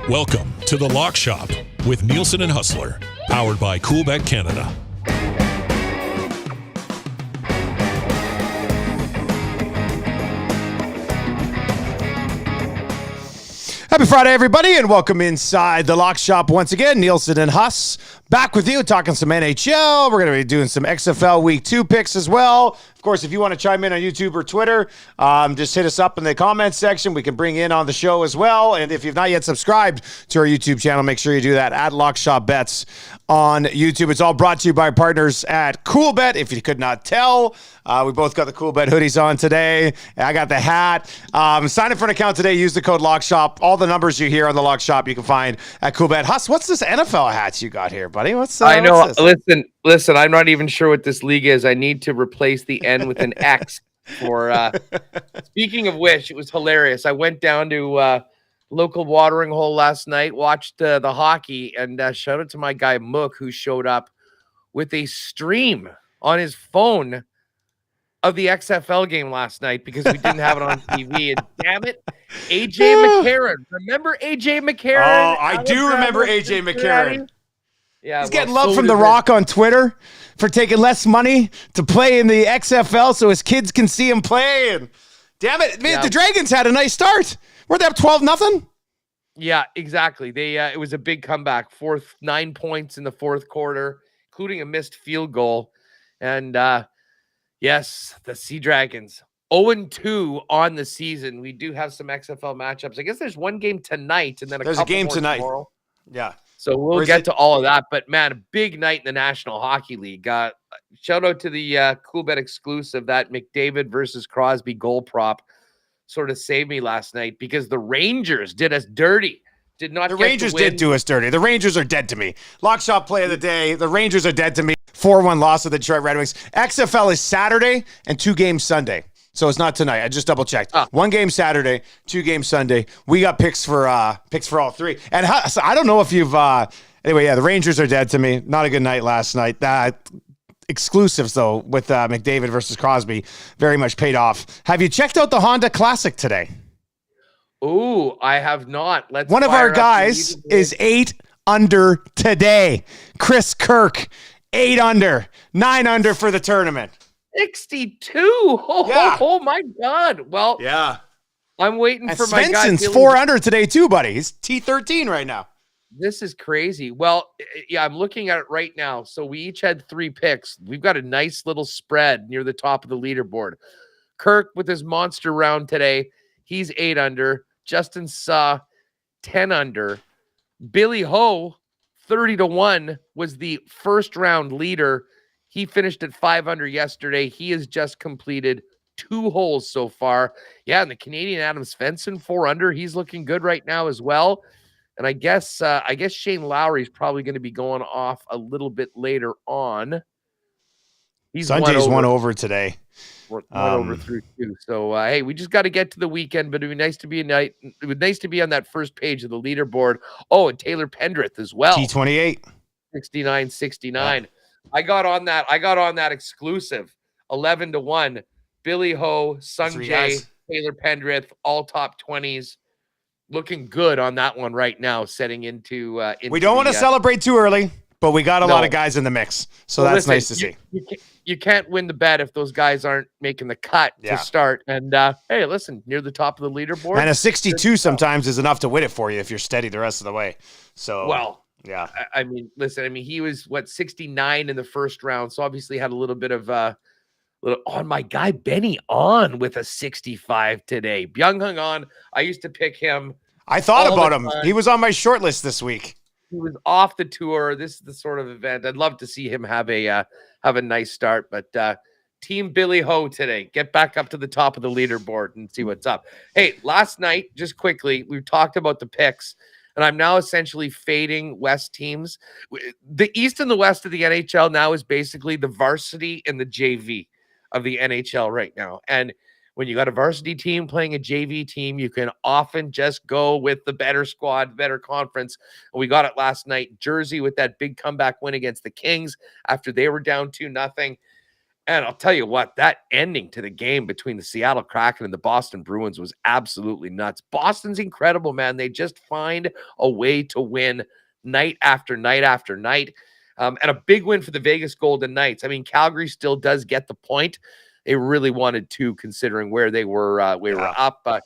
Welcome to The Lock Shop with Nielson and Hustler, powered by Coolbet Canada. Happy Friday, everybody, and welcome inside The Lock Shop once again. Nielson and Hus back with you, talking some NHL. We're going to be doing some XFL Week 2 picks as well. Of course, if you want to chime in on YouTube or Twitter, just hit us up in the comments section. We can bring in on the show as well. And if you've not yet subscribed to our YouTube channel, make sure you do that at Lock Shop Bets on YouTube. It's all brought to you by our partners at Coolbet. If you could not tell, we both got the Coolbet hoodies on today. I got the hat. Sign up for an account today. Use the code LOCKSHOP. All the numbers you hear on the Lock Shop you can find at Coolbet. Hus, what's this NFL hats you got here, buddy? I know. What's this? Listen. I'm not even sure what this league is. I need to replace the N with an X. For speaking of which, it was hilarious. I went down to local watering hole last night, watched the hockey, and shout out to my guy Mook, who showed up with a stream on his phone of the XFL game last night because we didn't have it on TV. And damn it, AJ McCarron. Remember AJ McCarron? Oh, I do remember AJ McCarron. Yeah, he's getting love from The Rock on Twitter for taking less money to play in the XFL so his kids can see him play. And damn it, man, the Dragons had a nice start. Were they up 12-0? Yeah, exactly. They it was a big comeback. 9 points in the fourth quarter, including a missed field goal. And yes, the Sea Dragons 0-2 on the season. We do have some XFL matchups. I guess there's one game tonight, and then there's a game tonight. Tomorrow. Yeah. So we'll get to all of that. But, man, a big night in the National Hockey League. Shout out to the Coolbet exclusive, that McDavid versus Crosby goal prop sort of saved me last night because the Rangers did us dirty. The Rangers did do us dirty. The Rangers are dead to me. Lock Shop play of the day. The Rangers are dead to me. 4-1 loss to the Detroit Red Wings. XFL is Saturday and 2 games Sunday. So it's not tonight. I just double checked. 1 game Saturday, 2 games Sunday. We got picks for all three. And so I don't know if you've anyway. Yeah, the Rangers are dead to me. Not a good night last night. Exclusives though with McDavid versus Crosby very much paid off. Have you checked out the Honda Classic today? Ooh, I have not. One of our guys is 8 under today. Chris Kirk, 8 under, 9 under for the tournament. 62. Oh my God. Well, yeah. I'm waiting for my guy. Svensson's 4 under today too, buddy. He's T13 right now. This is crazy. Well, yeah, I'm looking at it right now. So we each had 3 picks. We've got a nice little spread near the top of the leaderboard. Kirk with his monster round today. He's 8 under. Justin Suh, 10 under. Billy Ho, 30-1, was the first round leader. He finished at 5 under yesterday. He has just completed 2 holes so far. Yeah, and the Canadian Adam Svensson, 4 under. He's looking good right now as well. And I guess Shane Lowry is probably going to be going off a little bit later on. He's Sunday's won over today. Went over through 2. So hey, we just got to get to the weekend, but it would be nice to be It would nice to be on that first page of the leaderboard. Oh, and Taylor Pendrith as well. T28. 69-69. Yeah. I got on that exclusive 11-1. Billy Ho, Sung Jae, Taylor Pendrith, all top 20s. Looking good on that one right now, setting into we don't want to celebrate too early, but we got a lot of guys in the mix. So that's nice to see. You can't win the bet if those guys aren't making the cut to start. And hey, listen, near the top of the leaderboard. And a 62 sometimes is enough to win it for you if you're steady the rest of the way. So yeah. I mean, listen, he was 69 in the first round, so obviously had a little bit of on my guy Benny on with a 65 today. Byung-Hung On. I used to pick him. I thought about him. He was on my short list this week. He was off the tour. This is the sort of event I'd love to see him have a nice start. But Team Billy Ho today. Get back up to the top of the leaderboard and see what's up. Hey, last night, just quickly, we talked about the picks. And I'm now essentially fading West teams. The East and the West of the NHL now is basically the varsity and the JV of the NHL right now. And when you got a varsity team playing a JV team, you can often just go with the better squad, better conference. And we got it last night. Jersey with that big comeback win against the Kings after they were down 2-0. And I'll tell you what, that ending to the game between the Seattle Kraken and the Boston Bruins was absolutely nuts. Boston's incredible, man. They just find a way to win night after night after night. And a big win for the Vegas Golden Knights. I mean, Calgary still does get the point. They really wanted to, considering where they were, up. But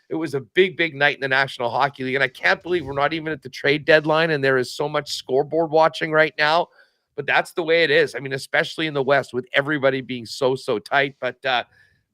it was a big, big night in the National Hockey League. And I can't believe we're not even at the trade deadline and there is so much scoreboard watching right now. But that's the way it is. I mean, especially in the West with everybody being so tight. But,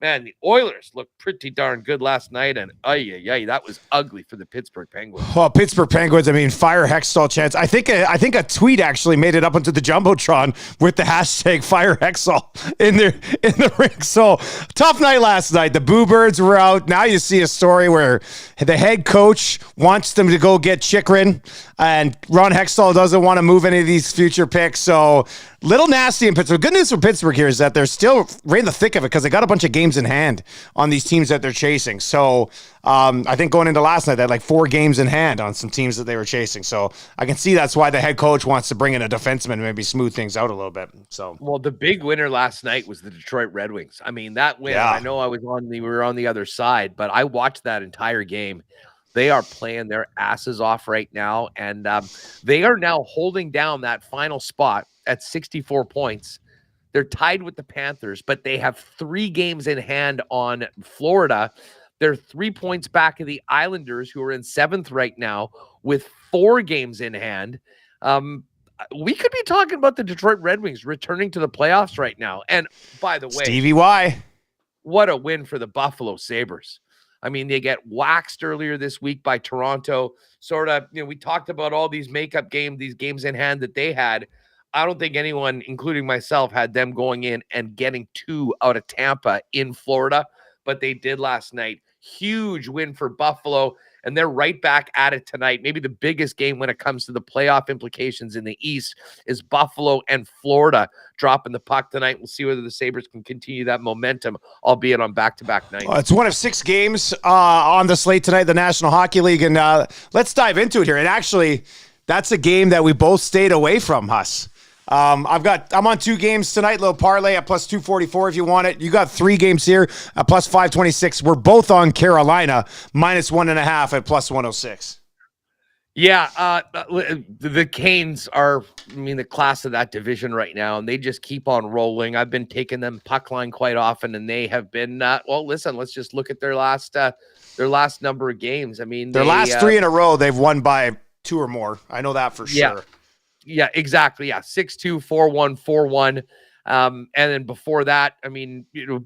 man, the Oilers looked pretty darn good last night. And, that was ugly for the Pittsburgh Penguins. Well, Pittsburgh Penguins, I mean, fire Hextall chance. I think a tweet actually made it up into the Jumbotron with the hashtag fire Hextall in the ring. So, tough night last night. The Boo Birds were out. Now you see a story where the head coach wants them to go get Chychrun, and Ron Hextall doesn't want to move any of these future picks. So, little nasty in Pittsburgh. Good news for Pittsburgh here is that they're still right in the thick of it because they got a bunch of games in hand on these teams that they're chasing. So I think going into last night, they had like 4 games in hand on some teams that they were chasing. So I can see that's why the head coach wants to bring in a defenseman and maybe smooth things out a little bit. So, well, the big winner last night was the Detroit Red Wings. I mean, that win, I know we were on the other side, but I watched that entire game. They are playing their asses off right now, and they are now holding down that final spot at 64 points. They're tied with the Panthers, but they have 3 games in hand on Florida. They're 3 points back of the Islanders, who are in 7th right now with 4 games in hand. We could be talking about the Detroit Red Wings returning to the playoffs right now. And by the way, Stevie Y, what a win for the Buffalo Sabres. I mean, they get waxed earlier this week by Toronto. Sort of, we talked about all these makeup games, these games in hand that they had. I don't think anyone, including myself, had them going in and getting 2 out of Tampa in Florida, but they did last night. Huge win for Buffalo, and they're right back at it tonight. Maybe the biggest game when it comes to the playoff implications in the East is Buffalo and Florida dropping the puck tonight. We'll see whether the Sabres can continue that momentum, albeit on back-to-back nights. It's one of 6 games on the slate tonight, the National Hockey League, and let's dive into it here. And actually, that's a game that we both stayed away from, Hus. I'm on 2 games tonight, little parlay at plus 244 if you want it. You got 3 games here at plus 526. We're both on Carolina minus 1.5 at plus 106. Yeah, the Canes are, the class of that division right now, and they just keep on rolling. I've been taking them puck line quite often, and they have been, listen, let's just look at their last number of games. I mean, their last 3 in a row, they've won by 2 or more. I know that for sure. Yeah, exactly. Yeah, 6-2, 4-1, 4-1. And then before that,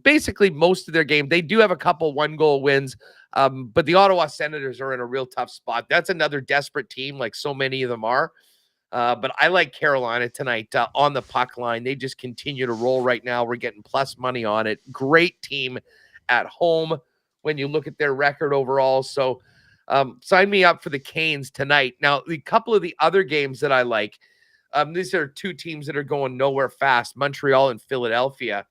basically most of their game, they do have a couple 1-goal wins. But the Ottawa Senators are in a real tough spot. That's another desperate team, like so many of them are. But I like Carolina tonight on the puck line. They just continue to roll right now. We're getting plus money on it. Great team at home when you look at their record overall. So sign me up for the Canes tonight. Now, the couple of the other games that I like, these are 2 teams that are going nowhere fast, Montreal and Philadelphia.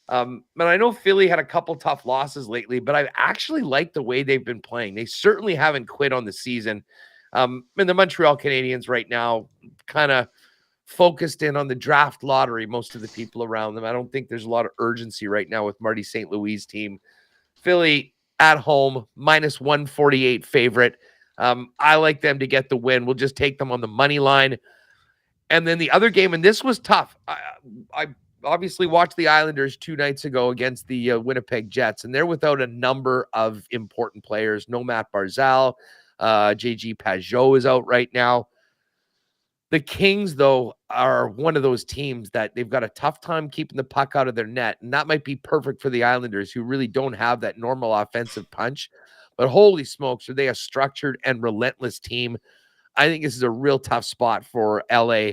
And I know Philly had a couple tough losses lately, but I actually like the way they've been playing. They certainly haven't quit on the season. And the Montreal Canadiens right now kind of focused in on the draft lottery, most of the people around them. I don't think there's a lot of urgency right now with Marty St. Louis' team. Philly at home, minus 148 favorite. I like them to get the win. We'll just take them on the money line. And then the other game, and this was tough. I obviously watched the Islanders 2 nights ago against the Winnipeg Jets, and they're without a number of important players. No Matt Barzal. JG Pajot is out right now. The Kings, though, are one of those teams that they've got a tough time keeping the puck out of their net, and that might be perfect for the Islanders, who really don't have that normal offensive punch. But holy smokes, are they a structured and relentless team. I think this is a real tough spot for LA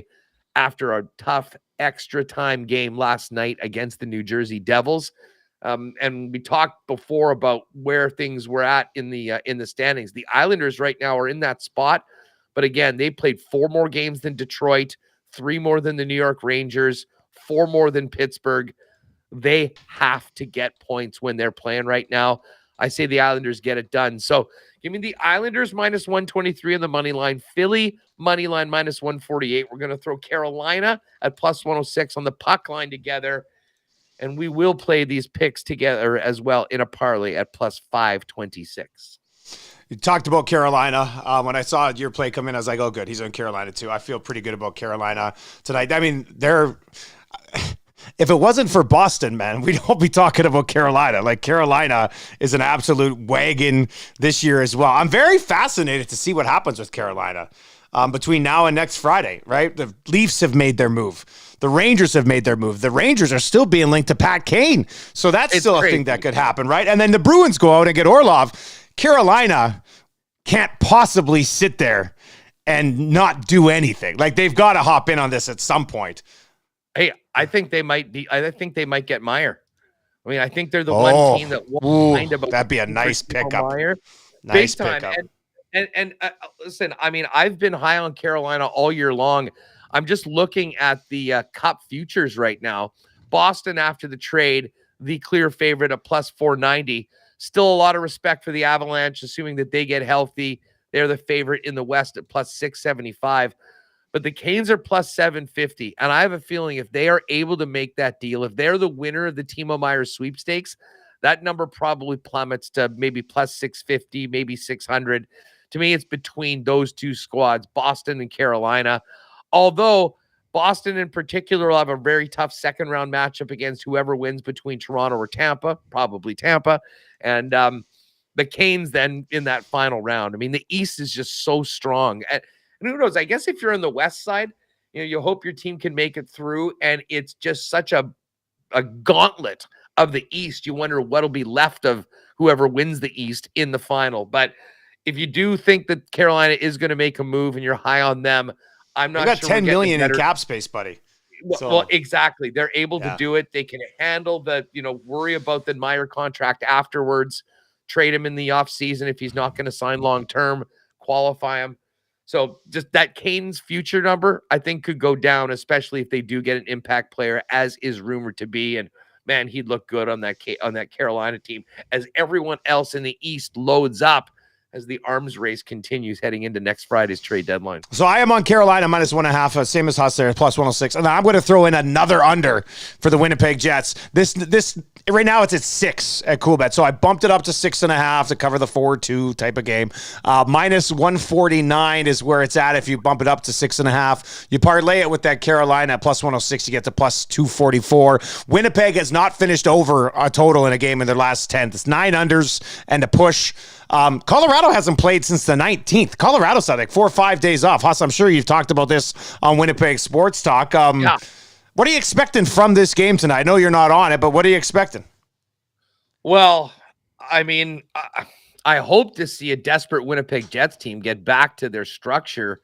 after a tough extra time game last night against the New Jersey Devils. And we talked before about where things were at in the standings. The Islanders right now are in that spot. But again, they played 4 more games than Detroit, 3 more than the New York Rangers, 4 more than Pittsburgh. They have to get points when they're playing right now. I say the Islanders get it done. So give me the Islanders minus 123 on the money line. Philly money line minus 148. We're going to throw Carolina at plus 106 on the puck line together. And we will play these picks together as well in a parlay at plus 526. You talked about Carolina. When I saw your play come in, I was like, oh, good. He's on Carolina, too. I feel pretty good about Carolina tonight. I mean, if it wasn't for Boston, man, we don't be talking about Carolina. Like, Carolina is an absolute wagon this year as well. I'm very fascinated to see what happens with Carolina between now and next Friday, right? The Leafs have made their move. The Rangers have made their move. The Rangers are still being linked to Pat Kane. So that's still a thing that could happen, right? And then the Bruins go out and get Orlov. Carolina can't possibly sit there and not do anything. Like, they've got to hop in on this at some point. Hey, I think they might get Meyer. I mean, I think they're the one team that won't mind about. That'd be a nice pickup. Meyer. Nice Big time. pickup. And listen, I mean, I've been high on Carolina all year long. I'm just looking at the Cup futures right now. Boston, after the trade, the clear favorite at plus 490. Still a lot of respect for the Avalanche, assuming that they get healthy. They're the favorite in the West at plus 675. But the Canes are plus 750. And I have a feeling if they are able to make that deal, if they're the winner of the Timo Meier sweepstakes, that number probably plummets to maybe plus 650, maybe 600. To me, it's between those two squads, Boston and Carolina. Although Boston in particular will have a very tough second round matchup against whoever wins between Toronto or Tampa, probably Tampa. And the Canes then in that final round. I mean, the East is just so strong. And who knows? I guess if you're on the West side, you hope your team can make it through. And it's just such a gauntlet of the East. You wonder what'll be left of whoever wins the East in the final. But if you do think that Carolina is going to make a move and you're high on them, I'm not sure. They got $10 million in cap space, buddy. Well, exactly. They're able to do it. They can handle the, worry about the Meyer contract afterwards, trade him in the offseason if he's not going to sign long-term, qualify him. So just that Kane's future number, I think, could go down, especially if they do get an impact player, as is rumored to be. And man, he'd look good on that Carolina team as everyone else in the East loads up as the arms race continues heading into next Friday's trade deadline. So I am on Carolina minus 1.5, same as Hus there, plus 106. And I'm going to throw in another under for the Winnipeg Jets. This right now it's at 6 at Coolbet. So I bumped it up to 6.5 to cover the 4-2 type of game. Minus 149 is where it's at if you bump it up to 6.5. You parlay it with that Carolina at plus 106, you get to plus 244. Winnipeg has not finished over a total in a game in their last 10. It's 9 unders and a push. Colorado hasn't played since the 19th. Colorado's had like 4 or 5 days off. Huss, I'm sure you've talked about this on Winnipeg Sports Talk. Yeah. What are you expecting from this game tonight? I know you're not on it, but what are you expecting? Well, I mean, I hope to see a desperate Winnipeg Jets team get back to their structure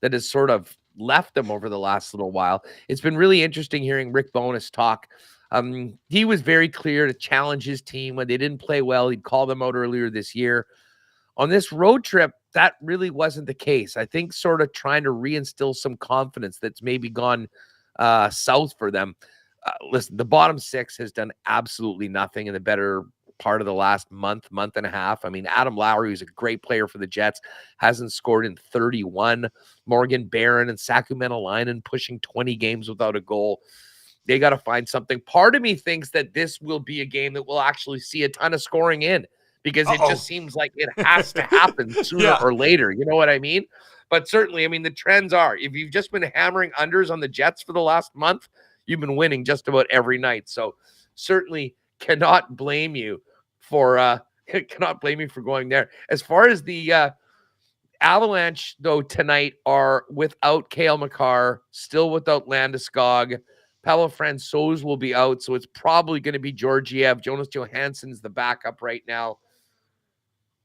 that has sort of left them over the last little while. It's been really interesting hearing Rick Bowness talk. He was very clear to challenge his team when they didn't play well. He'd call them out earlier this year. On this road trip, that really wasn't the case. I think sort of trying to reinstill some confidence that's maybe gone south for them. Listen, the bottom 6 has done absolutely nothing in the better part of the last month and a half. I mean, Adam Lowry, who's a great player for the Jets, hasn't scored in 31. Morgan Barron and Saku Menelainen pushing 20 games without a goal. They got to find something. Part of me thinks that this will be a game that we'll actually see a ton of scoring in because it just seems like it has to happen sooner or later. You know what I mean? But certainly, I mean, the trends are, if you've just been hammering unders on the Jets for the last month, you've been winning just about every night. So certainly cannot blame you for going there. As far as the Avalanche, though, tonight are without Cale Makar, still without Landeskog. Pavel Francouz will be out, so it's probably going to be Georgiev. Jonas Johansson's the backup right now.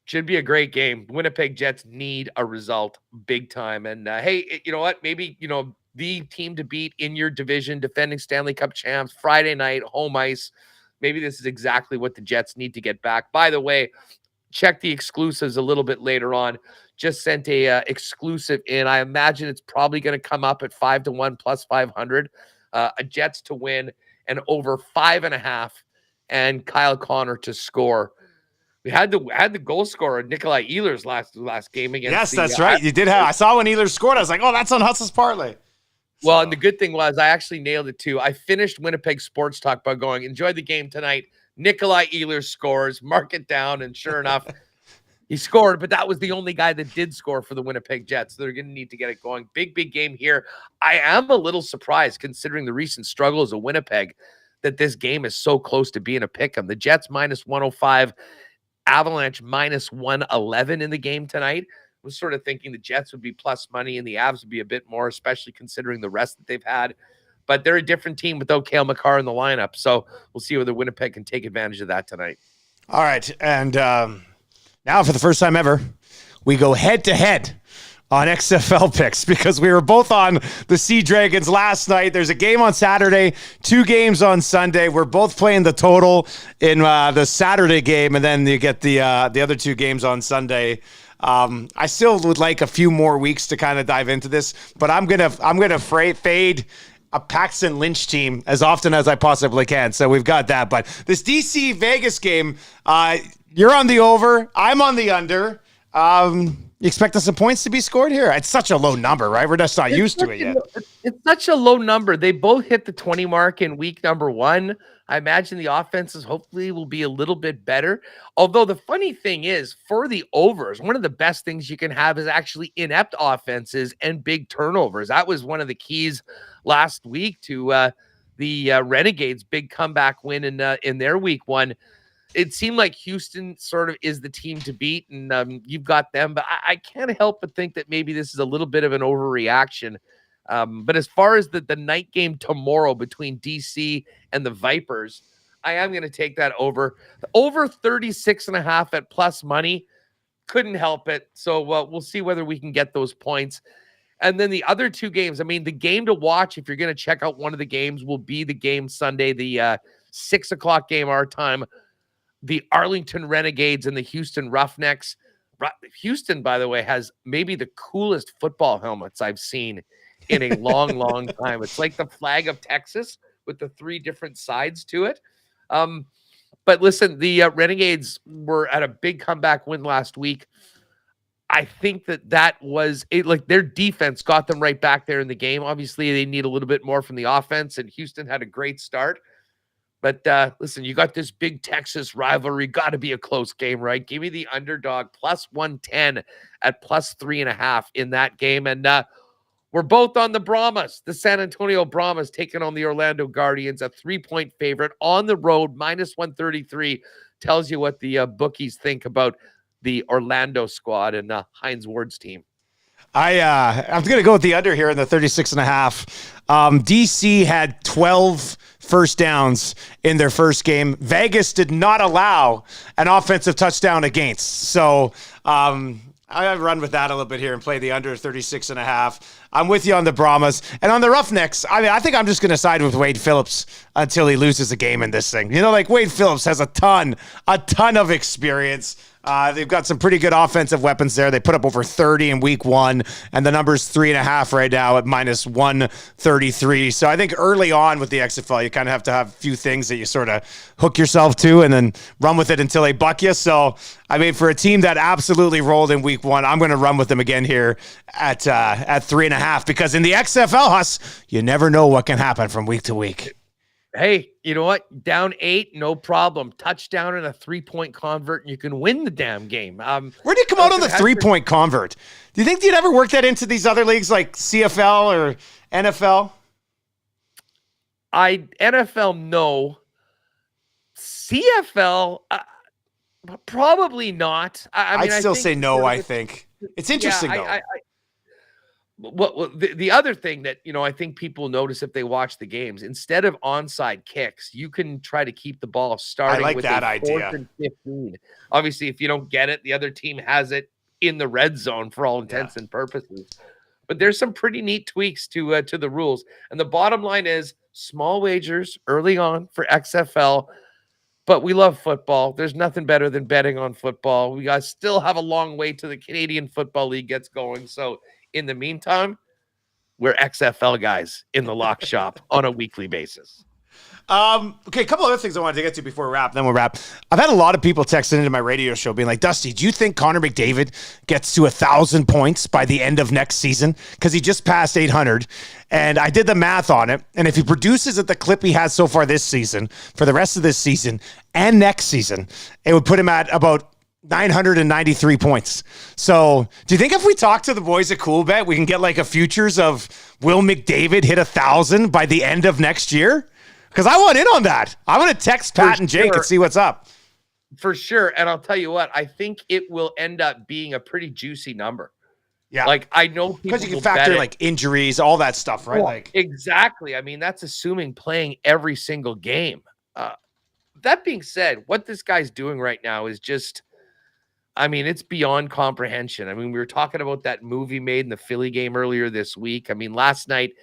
Should be a great game. Winnipeg Jets need a result big time. And hey, you know what? Maybe, the team to beat in your division, defending Stanley Cup champs, Friday night, home ice. Maybe this is exactly what the Jets need to get back. By the way, check the exclusives a little bit later on. Just sent a exclusive in. I imagine it's probably going to come up at 5-1 plus 500. A Jets to win and over 5.5, and Kyle Connor to score. We had the goal scorer Nikolai Ehlers last game against. Yes, that's right. You did have. I saw when Ehlers scored. I was like, oh, that's on Huss's parlay. Well, and the good thing was I actually nailed it too. I finished Winnipeg Sports Talk by going, enjoy the game tonight. Nikolai Ehlers scores, mark it down. And sure enough, he scored, but that was the only guy that did score for the Winnipeg Jets. So they're going to need to get it going. Big game here. I am a little surprised considering the recent struggles of Winnipeg that this game is so close to being a pick 'em. The Jets minus 105, Avalanche minus 111 in the game tonight. Was sort of thinking the Jets would be plus money and the Avs would be a bit more, especially considering the rest that they've had. But they're a different team without Cale Makar in the lineup. So we'll see whether Winnipeg can take advantage of that tonight. All right. And now for the first time ever, we go head-to-head on XFL picks because we were both on the Sea Dragons last night. There's a game on Saturday, 2 games on Sunday. We're both playing the total in the Saturday game, and then you get the other 2 games on Sunday. I still would like a few more weeks to kind of dive into this, but I'm gonna fade a Paxton Lynch team as often as I possibly can. So we've got that. But this DC Vegas game, you're on the over, I'm on the under. You expecting some points to be scored here? It's such a low number, right? We're just not used to it yet. It's such a low number. They both hit the 20 mark in week number 1. I imagine the offenses hopefully will be a little bit better. Although the funny thing is, for the overs, one of the best things you can have is actually inept offenses and big turnovers. That was one of the keys last week to the Renegades' big comeback win in their week 1. It seemed like Houston sort of is the team to beat, and you've got them. But I can't help but think that maybe this is a little bit of an overreaction. But as far as the night game tomorrow between DC and the Vipers, I am going to take that over. Over 36.5 at plus money. Couldn't help it. So we'll see whether we can get those points. And then the other 2 games, I mean, the game to watch, if you're going to check out one of the games, will be the game Sunday, the 6 o'clock game our time. The Arlington Renegades and the Houston Roughnecks. Houston, by the way, has maybe the coolest football helmets I've seen in a long time. It's like the flag of Texas with the 3 different sides to it. But listen, the Renegades were at a big comeback win last week. I think that was it. Like their defense got them right back there in the game. Obviously, they need a little bit more from the offense, and Houston had a great start. But listen, you got this big Texas rivalry. Got to be a close game, right? Give me the underdog plus 110 at plus 3.5 in that game. And we're both on the Brahmas. The San Antonio Brahmas taking on the Orlando Guardians, a 3-point favorite on the road, minus 133. Tells you what the bookies think about the Orlando squad and Hines Ward's team. I'm going to go with the under here in the 36.5. DC had 12 first downs in their first game. Vegas did not allow an offensive touchdown against. So I run with that a little bit here and play the under 36.5. I'm with you on the Brahmas. And on the Roughnecks, I think I'm just going to side with Wade Phillips until he loses a game in this thing. You know, like Wade Phillips has a ton of experience. They've got some pretty good offensive weapons there. They put up over 30 in week 1, and the number's 3.5 right now at minus 133. So I think early on with the XFL, you kind of have to have a few things that you sort of hook yourself to and then run with it until they buck you. So, I mean, for a team that absolutely rolled in week 1, I'm going to run with them again here at 3.5 because in the XFL, Hus, you never know what can happen from week to week. Hey, you know what? Down 8, no problem. Touchdown and a 3-point convert, and you can win the damn game. Where do you come out on the 3-point convert? Do you think you'd ever work that into these other leagues like CFL or NFL? NFL, no. CFL, probably not. I'd still say no, I think. It's interesting, though. Well, the other thing that, I think people notice if they watch the games, instead of onside kicks, you can try to keep the ball starting with that idea. 4th and 15. Obviously, if you don't get it, the other team has it in the red zone for all intents and purposes. But there's some pretty neat tweaks to the rules. And the bottom line is small wagers early on for XFL. But we love football. There's nothing better than betting on football. We guys still have a long way to the Canadian Football League gets going. So in the meantime, we're XFL guys in the lock shop on a weekly basis. Okay, a couple other things I wanted to get to before we wrap, then we'll wrap. I've had a lot of people texting into my radio show being like, Dusty, do you think Connor McDavid gets to 1,000 points by the end of next season? Because he just passed 800. And I did the math on it. And if he produces at the clip he has so far this season, for the rest of this season and next season, it would put him at about 993 points. So do you think if we talk to the boys at CoolBet, we can get like a futures of will McDavid hit 1,000 by the end of next year? Because I want in on that. I want to text Pat and Jake and see what's up. For sure. And I'll tell you what, I think it will end up being a pretty juicy number. Yeah. Like I know people because you can factor in like injuries, all that stuff, right? Like exactly. I mean, that's assuming playing every single game. That being said, what this guy's doing right now is just, I mean, it's beyond comprehension. I mean, we were talking about that movie made in the Philly game earlier this week. I mean, last night,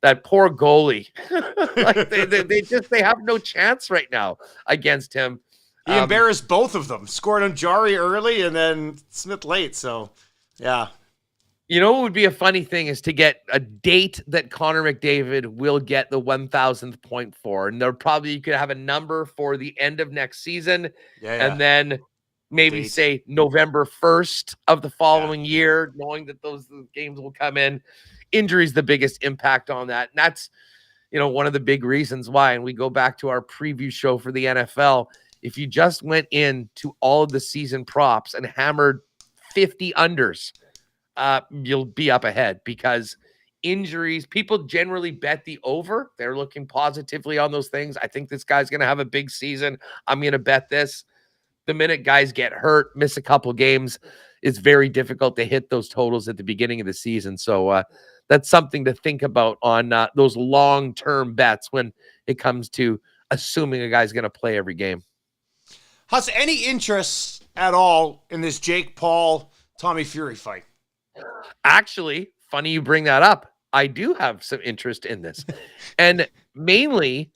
that poor goalie, like they have no chance right now against him. He embarrassed both of them. Scored on Jari early and then Smith late. So, yeah. You know what would be a funny thing is to get a date that Connor McDavid will get the 1,000th point for. And you could have a number for the end of next season. Yeah. And then maybe say November 1st of the following year, knowing that those games will come in. Injury is the biggest impact on that. And that's, one of the big reasons why. And we go back to our preview show for the NFL. If you just went into all of the season props and hammered 50 unders, you'll be up ahead because injuries, people generally bet the over. They're looking positively on those things. I think this guy's going to have a big season. I'm going to bet this. The minute guys get hurt, miss a couple games, it's very difficult to hit those totals at the beginning of the season. So that's something to think about on those long-term bets when it comes to assuming a guy's going to play every game. Hus, any interest at all in this Jake Paul, Tommy Fury fight? Actually, funny you bring that up. I do have some interest in this. And mainly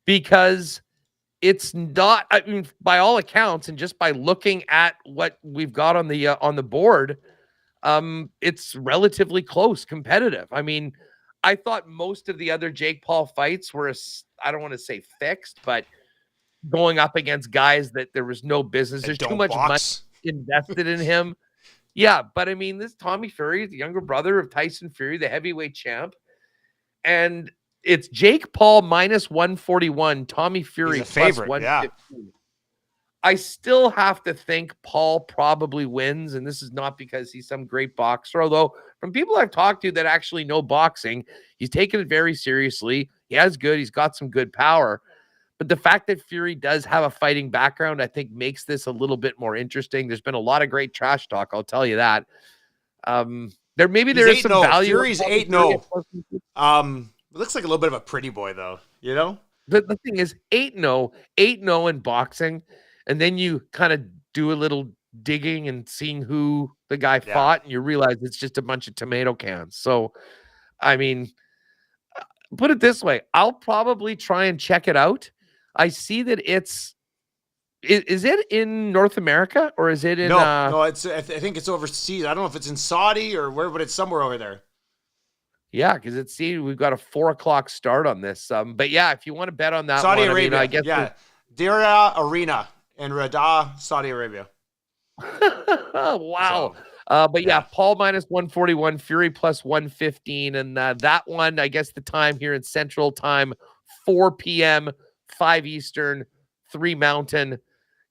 because it's not, I mean, by all accounts, and just by looking at what we've got on the board, it's relatively close, competitive. I mean, I thought most of the other Jake Paul fights were, I don't want to say fixed, but going up against guys that there was no business. There's too much money invested in him. Yeah, but I mean, this Tommy Fury, the younger brother of Tyson Fury, the heavyweight champ, and it's Jake Paul minus 141, Tommy Fury plus favorite, 115. Yeah. I still have to think Paul probably wins, and this is not because he's some great boxer, although from people I've talked to that actually know boxing, he's taken it very seriously. He's got some good power. But the fact that Fury does have a fighting background, I think makes this a little bit more interesting. There's been a lot of great trash talk, I'll tell you that. There is some value. Fury's 8-0. It looks like a little bit of a pretty boy, though, The thing is, 8-0 in boxing, and then you kind of do a little digging and seeing who the guy fought, and you realize it's just a bunch of tomato cans. So, I mean, put it this way, I'll probably try and check it out. I see that is it in North America or is it in? No, I think it's overseas. I don't know if it's in Saudi or where, but it's somewhere over there. Yeah, because we've got a 4:00 start on this. But yeah, if you want to bet on that, Saudi Arabia, I guess Diriyah Arena in Riyadh, Saudi Arabia. Wow. But yeah, Paul minus 141, Fury plus 115. And that one, I guess the time here in Central Time, 4 p.m., 5 Eastern, 3 Mountain.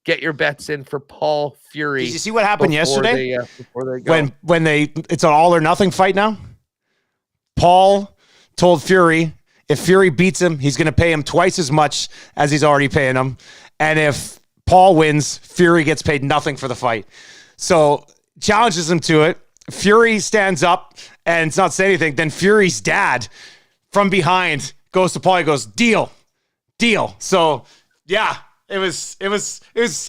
Get your bets in for Paul Fury. Did you see what happened yesterday? Before they go. When it's an all or nothing fight now? Paul told Fury, if Fury beats him, he's going to pay him twice as much as he's already paying him. And if Paul wins, Fury gets paid nothing for the fight. So challenges him to it. Fury stands up and it's not saying anything. Then Fury's dad from behind goes to Paul. He goes, deal. So yeah, it was,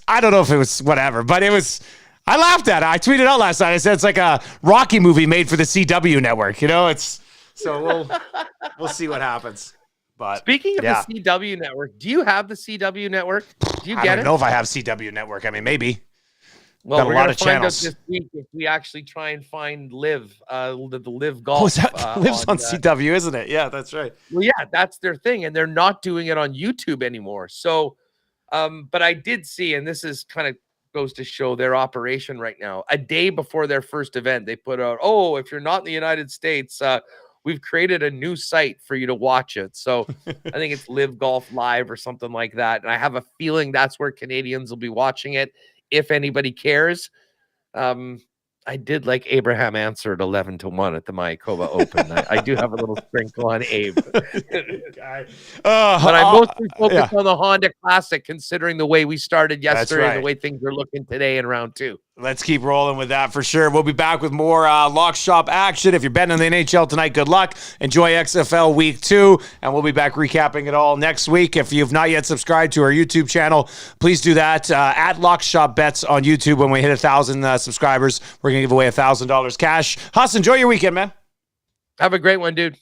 I don't know if it was whatever, but I laughed at it. I tweeted out last night. I said, it's like a Rocky movie made for the CW network. So we'll see what happens. But speaking of the CW network, do you have the CW network? Do you get it? I don't know if I have CW network. I mean, maybe. Well, Got a we're lot gonna of find channels. out this week if we actually try and find the Live Golf. Oh, is that lives on CW, isn't it? Yeah, that's right. Well, yeah, that's their thing, and they're not doing it on YouTube anymore. So, but I did see, and this is kind of goes to show their operation right now. A day before their first event, they put out, "Oh, if you're not in the United States, we've created a new site for you to watch it." So I think it's Live Golf Live or something like that, and I have a feeling that's where Canadians will be watching it if anybody cares. I did like Abraham answer at 11-1 at the Mayakoba Open. I do have a little sprinkle on Abe. But I mostly focused on the Honda Classic, considering the way we started yesterday and the way things are looking today in round 2. Let's keep rolling with that for sure. We'll be back with more Lock Shop action. If you're betting on the NHL tonight, good luck. Enjoy XFL Week 2, and we'll be back recapping it all next week. If you've not yet subscribed to our YouTube channel, please do that. At Lock Shop Bets on YouTube. When we hit 1,000 subscribers, we're going to give away $1,000 cash. Huss, enjoy your weekend, man. Have a great one, dude.